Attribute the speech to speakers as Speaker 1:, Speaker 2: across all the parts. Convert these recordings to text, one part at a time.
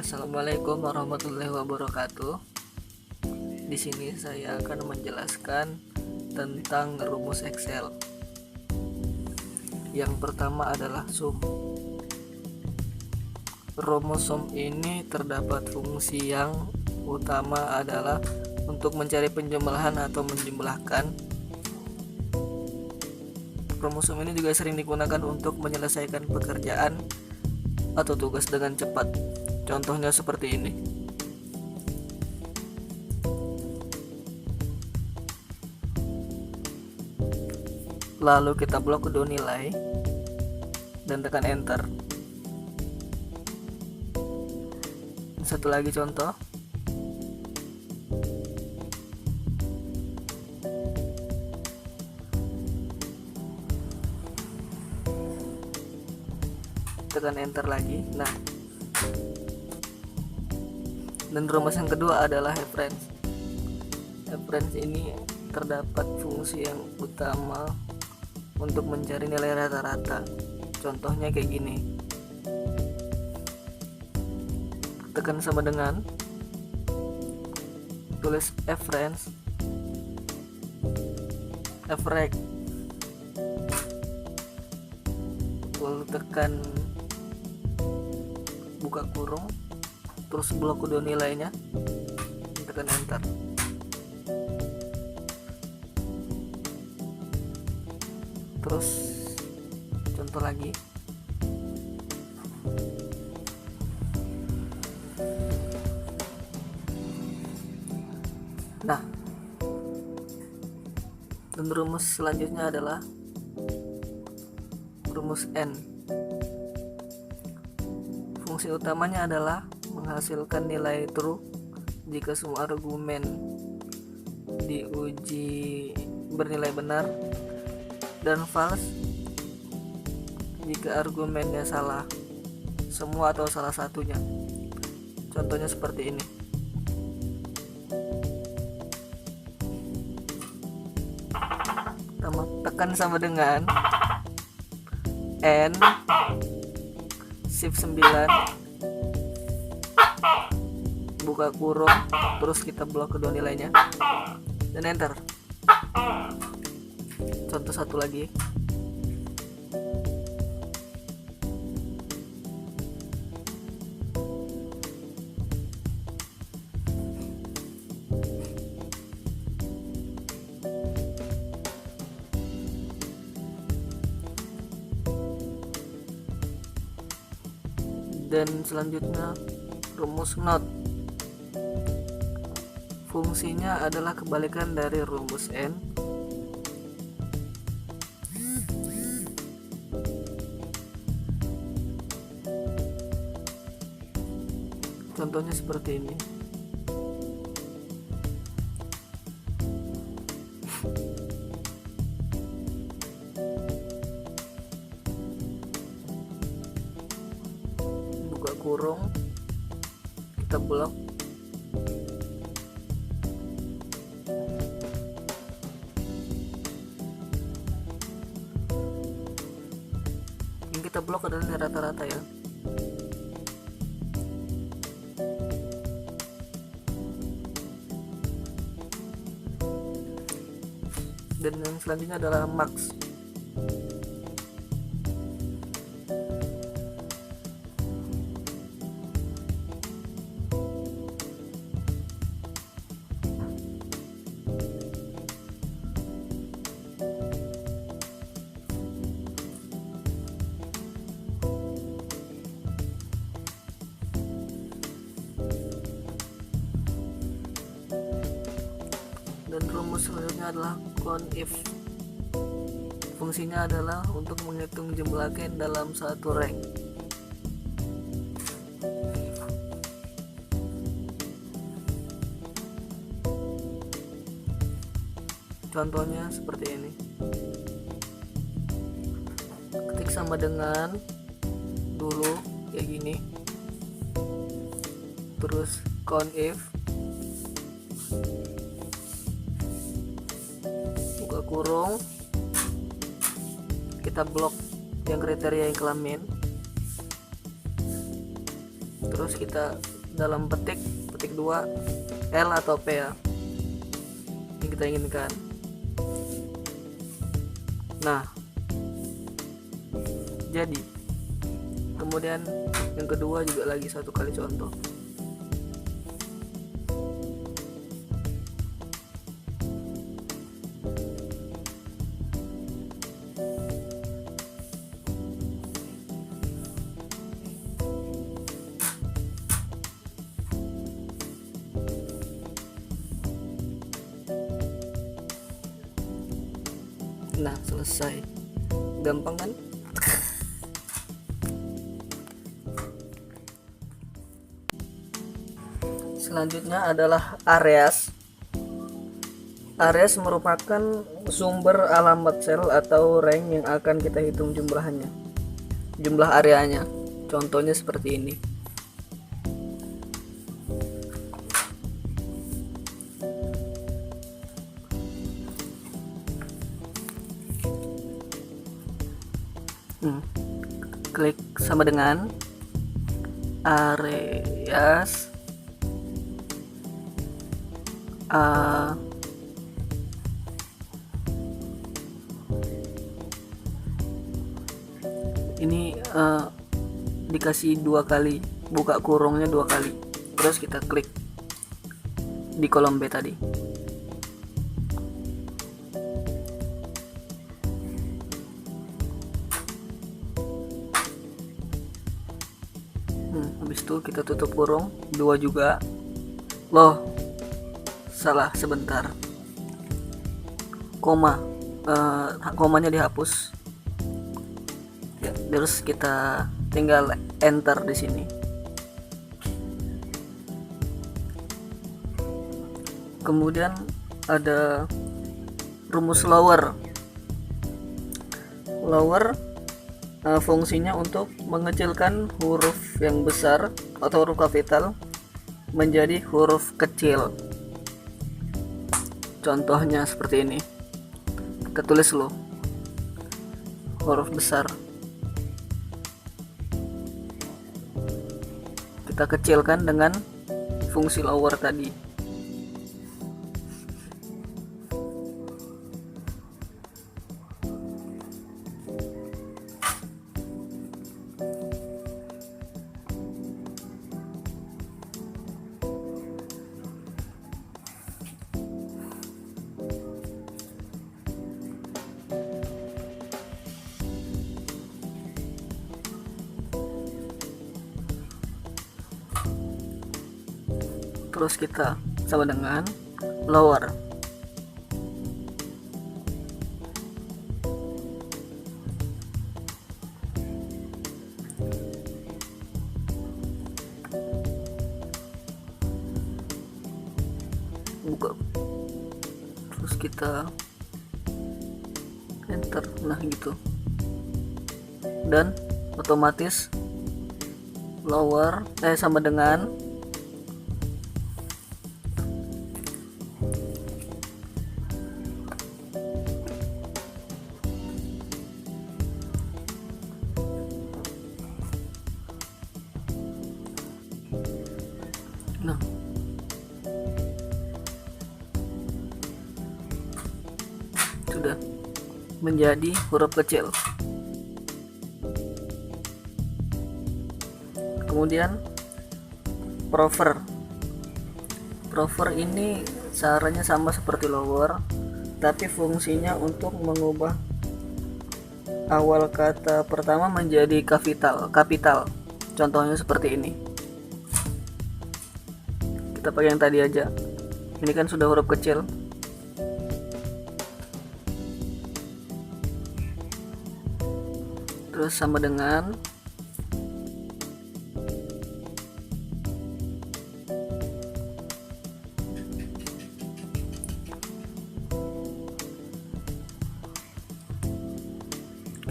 Speaker 1: Assalamualaikum warahmatullahi wabarakatuh. Di sini saya akan menjelaskan tentang rumus Excel. Yang pertama adalah sum. Rumus sum ini terdapat fungsi yang utama adalah untuk mencari penjumlahan atau menjumlahkan. Rumus sum ini juga sering digunakan untuk menyelesaikan pekerjaan atau tugas dengan cepat. Contohnya seperti ini. Lalu kita blok kedua nilai dan tekan enter. Satu lagi contoh. Tekan enter lagi. Nah, dan rumus yang kedua adalah reference. Reference ini terdapat fungsi yang utama untuk mencari nilai rata-rata. Contohnya kayak gini. Tekan sama dengan, tulis reference, average, lalu tekan buka kurung, terus blok kedua nilainya, tekan enter. Terus contoh lagi. Nah, dan rumus selanjutnya adalah rumus N. Fungsi utamanya adalah menghasilkan nilai true jika semua argumen diuji bernilai benar, dan false jika argumennya salah, semua atau salah satunya. Contohnya seperti ini. Tekan sama dengan N shift 9, buka kurung, terus kita blok kedua nilainya dan enter. Contoh satu lagi. Dan selanjutnya rumus NOT. Fungsinya adalah kebalikan dari rumus N. Contohnya seperti ini. Buka kurung, kita blok, yang kita blok adalah rata-rata ya. Dan yang selanjutnya adalah max. Dan rumus selanjutnya adalah CONIF. Fungsinya adalah untuk menghitung jumlah gen dalam satu rank. Contohnya seperti ini. Ketik sama dengan dulu kayak gini, terus CONIF, buka kurung, kita blok yang kriteria yang kelamin, terus kita dalam petik 2 L atau P ya, yang kita inginkan. Nah, jadi kemudian yang kedua juga lagi satu kali contoh. Nah, selesai. Gampang kan? Selanjutnya adalah areas. Areas merupakan sumber alamat sel atau rank yang akan kita hitung jumlahnya. Jumlah areanya. Contohnya seperti ini. Klik sama dengan areas ini dikasih 2 kali, buka kurungnya 2 kali, terus kita klik di kolom B tadi. Habis itu kita tutup kurung 2 juga. Loh, salah sebentar, komanya dihapus ya, terus kita tinggal enter di sini. Kemudian ada rumus lower. Fungsinya untuk mengecilkan huruf yang besar atau huruf kapital menjadi huruf kecil. Contohnya seperti ini. Kita tulis loh, huruf besar. Kita kecilkan dengan fungsi lower tadi. Terus kita sama dengan lower. Buka. Terus kita enter. Nah gitu. Dan otomatis lower sama dengan sudah menjadi huruf kecil. Kemudian prover ini caranya sama seperti lower, tapi fungsinya untuk mengubah awal kata pertama menjadi kapital. Contohnya seperti ini. Kita pakai yang tadi aja. Ini kan sudah huruf kecil. Terus sama dengan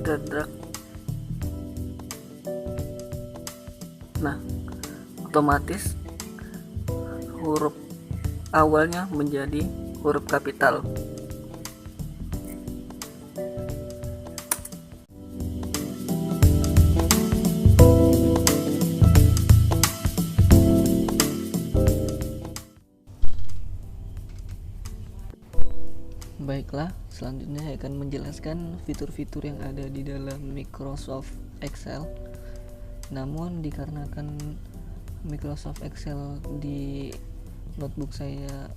Speaker 1: kita drag. Nah, otomatis huruf awalnya menjadi huruf kapital. Baiklah, selanjutnya saya akan menjelaskan fitur-fitur yang ada di dalam Microsoft Excel. Namun dikarenakan Microsoft Excel di notebook saya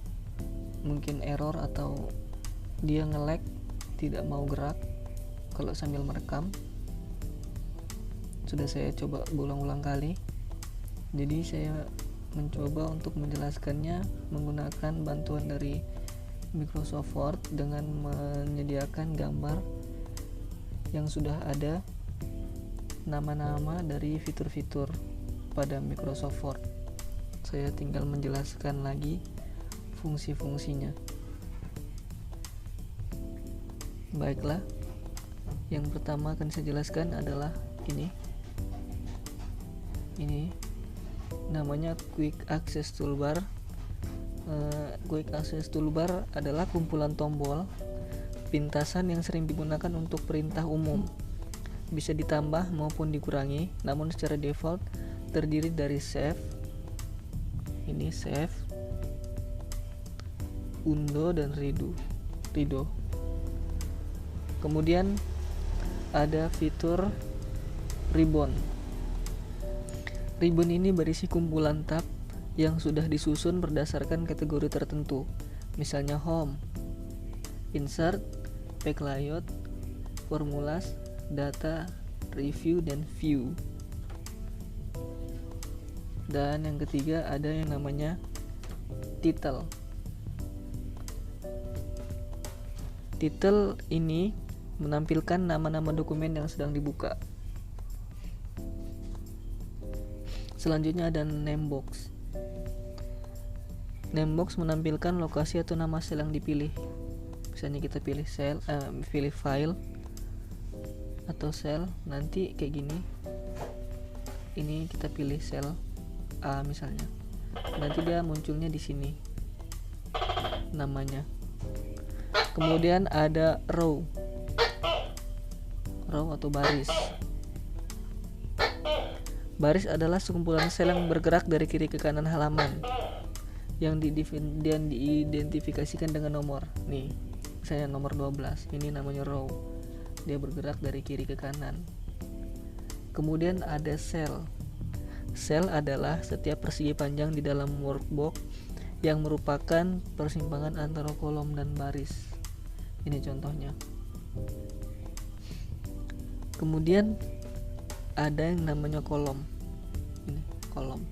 Speaker 1: mungkin error atau dia nge-lag, tidak mau gerak kalau sambil merekam, sudah saya coba berulang-ulang kali. Jadi saya mencoba untuk menjelaskannya menggunakan bantuan dari Microsoft Word dengan menyediakan gambar yang sudah ada nama-nama dari fitur-fitur pada Microsoft Word. Saya tinggal menjelaskan lagi fungsi-fungsinya. Baiklah, yang pertama akan saya jelaskan adalah ini namanya Quick Access Toolbar. Quick Access Toolbar adalah kumpulan tombol pintasan yang sering digunakan untuk perintah umum. Bisa ditambah maupun dikurangi, namun secara default terdiri dari save, undo dan redo. Kemudian ada fitur ribbon. Ribbon ini berisi kumpulan tab yang sudah disusun berdasarkan kategori tertentu, misalnya home, insert, page layout, formulas, data, review, dan view. Dan yang ketiga ada yang namanya title. Title ini menampilkan nama-nama dokumen yang sedang dibuka. Selanjutnya ada name box. Name box menampilkan lokasi atau nama sel yang dipilih. Misalnya kita pilih pilih file atau sel, nanti kayak gini. Ini kita pilih sel A misalnya. Nanti dia munculnya di sini namanya. Kemudian ada row atau baris. Baris adalah sekumpulan sel yang bergerak dari kiri ke kanan halaman yang diidentifikasikan dengan nomor. Nih, misalnya nomor 12, ini namanya row. Dia bergerak dari kiri ke kanan. Kemudian ada sel. Sel adalah setiap persegi panjang di dalam workbox yang merupakan persimpangan antara kolom dan baris. Ini contohnya. Kemudian ada yang namanya kolom. Ini kolom.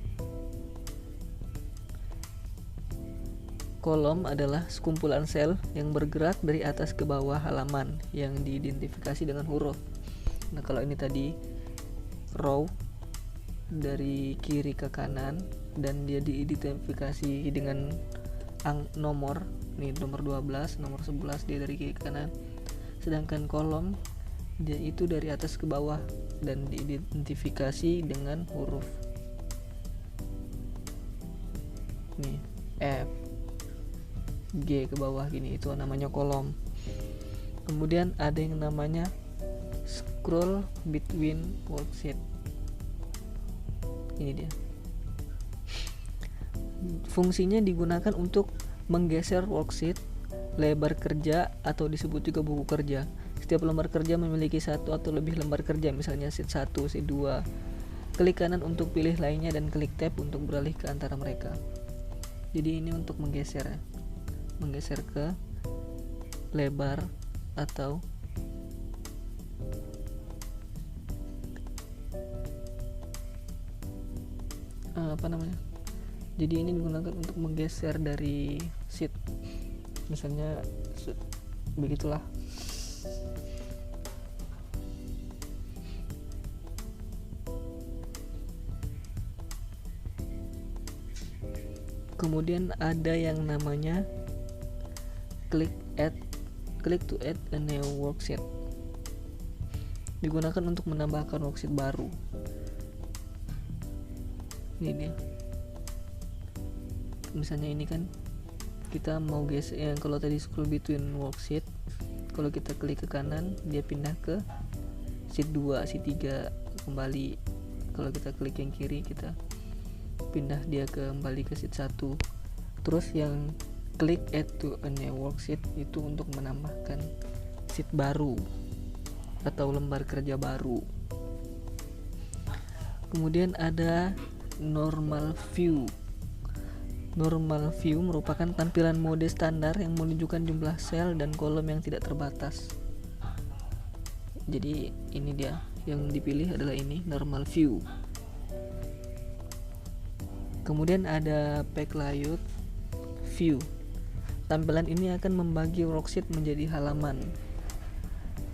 Speaker 1: Kolom adalah sekumpulan sel yang bergerak dari atas ke bawah halaman yang diidentifikasi dengan huruf. Nah, kalau ini tadi row dari kiri ke kanan dan dia diidentifikasi dengan nomor. Nih nomor 12, nomor 11 dia dari kiri ke kanan. Sedangkan kolom dia itu dari atas ke bawah dan diidentifikasi dengan huruf. Nih F, G ke bawah gini, itu namanya kolom. Kemudian ada yang namanya scroll between worksheet. Ini dia. Fungsinya digunakan untuk menggeser worksheet, lebar kerja atau disebut juga buku kerja. Setiap lembar kerja memiliki satu atau lebih lembar kerja, misalnya sheet 1, sheet 2. Klik kanan untuk pilih lainnya dan klik tab untuk beralih ke antara mereka. Jadi ini untuk menggeser ke lebar atau jadi ini digunakan untuk menggeser dari sheet, misalnya begitulah. Kemudian ada yang namanya click to add a new worksheet. Digunakan untuk menambahkan worksheet baru. Ini dia. Misalnya ini kan kita mau geser, kalau tadi scroll between worksheet, kalau kita klik ke kanan dia pindah ke sheet 2, sheet 3 kembali. Kalau kita klik yang kiri kita pindah dia kembali ke sheet 1. Terus yang Klik add to a new worksheet itu untuk menambahkan sheet baru atau lembar kerja baru. Kemudian ada normal view. Normal view merupakan tampilan mode standar yang menunjukkan jumlah sel dan kolom yang tidak terbatas. Jadi ini dia, yang dipilih adalah ini, normal view. Kemudian ada pack layout view. Tampilan ini akan membagi worksheet menjadi halaman.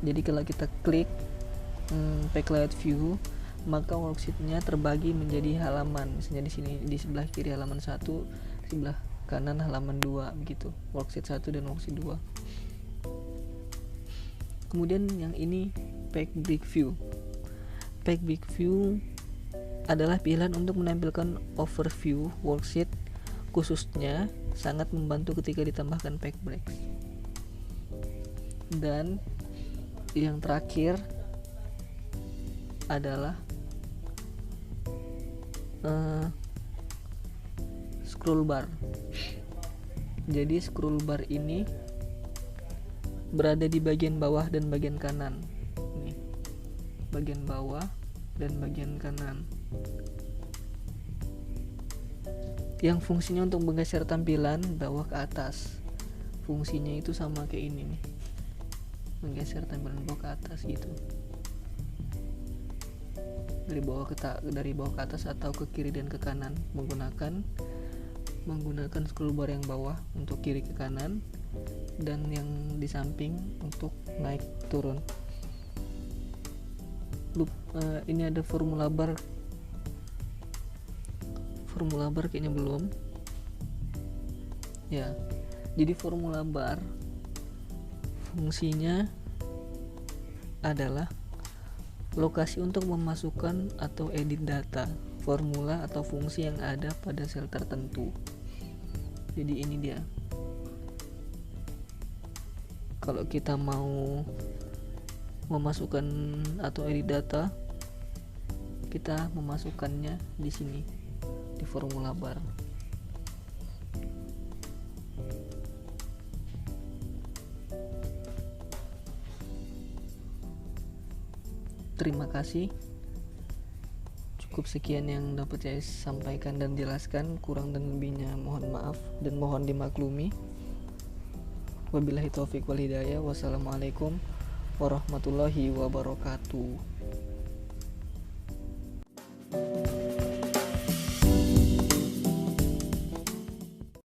Speaker 1: Jadi kalau kita klik pack layout view, maka worksheetnya terbagi menjadi halaman. Misalnya di sini di sebelah kiri halaman 1, sebelah kanan halaman 2 begitu. Worksheet 1 dan worksheet 2. Kemudian yang ini pack big view. Pack big view adalah pilihan untuk menampilkan overview worksheet, khususnya sangat membantu ketika ditambahkan pack breaks. Dan yang terakhir adalah scroll bar. Jadi scroll bar ini berada di bagian bawah dan bagian kanan. Nih, bagian bawah dan bagian kanan. Yang fungsinya untuk menggeser tampilan bawah ke atas. Fungsinya itu sama kayak ini nih, menggeser tampilan bawah ke atas gitu, dari bawah ke atas atau ke kiri dan ke kanan, menggunakan scroll bar yang bawah untuk kiri ke kanan dan yang di samping untuk naik turun. Ini ada formula bar kayaknya belum ya. Jadi formula bar fungsinya adalah lokasi untuk memasukkan atau edit data, formula atau fungsi yang ada pada sel tertentu. Jadi ini dia, kalau kita mau memasukkan atau edit data, kita memasukkannya di sini di formula bar. Terima kasih. Cukup sekian yang dapat saya sampaikan dan jelaskan. Kurang dan lebihnya mohon maaf dan mohon dimaklumi. Wabillahi taufiq wal hidayah. Wassalamualaikum warahmatullahi wabarakatuh.